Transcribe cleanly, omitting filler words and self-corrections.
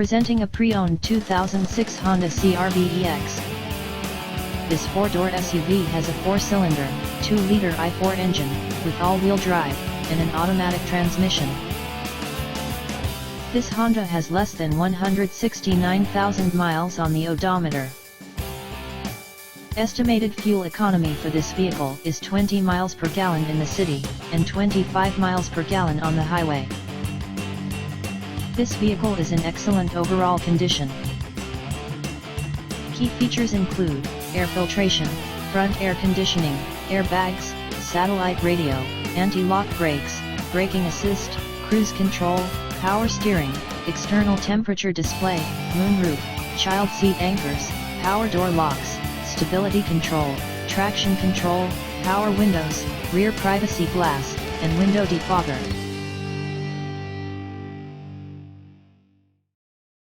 Presenting a pre-owned 2006 Honda CR-V EX. This four-door SUV has a 4-cylinder, 2-liter i4 engine, with all-wheel drive, and an automatic transmission. This Honda has less than 169,000 miles on the odometer. Estimated fuel economy for this vehicle is 20 miles per gallon in the city, and 25 miles per gallon on the highway. This vehicle is in excellent overall condition. Key features include air filtration, front air conditioning, airbags, satellite radio, anti-lock brakes, braking assist, cruise control, power steering, external temperature display, moonroof, child seat anchors, power door locks, stability control, traction control, power windows, rear privacy glass, and window defogger.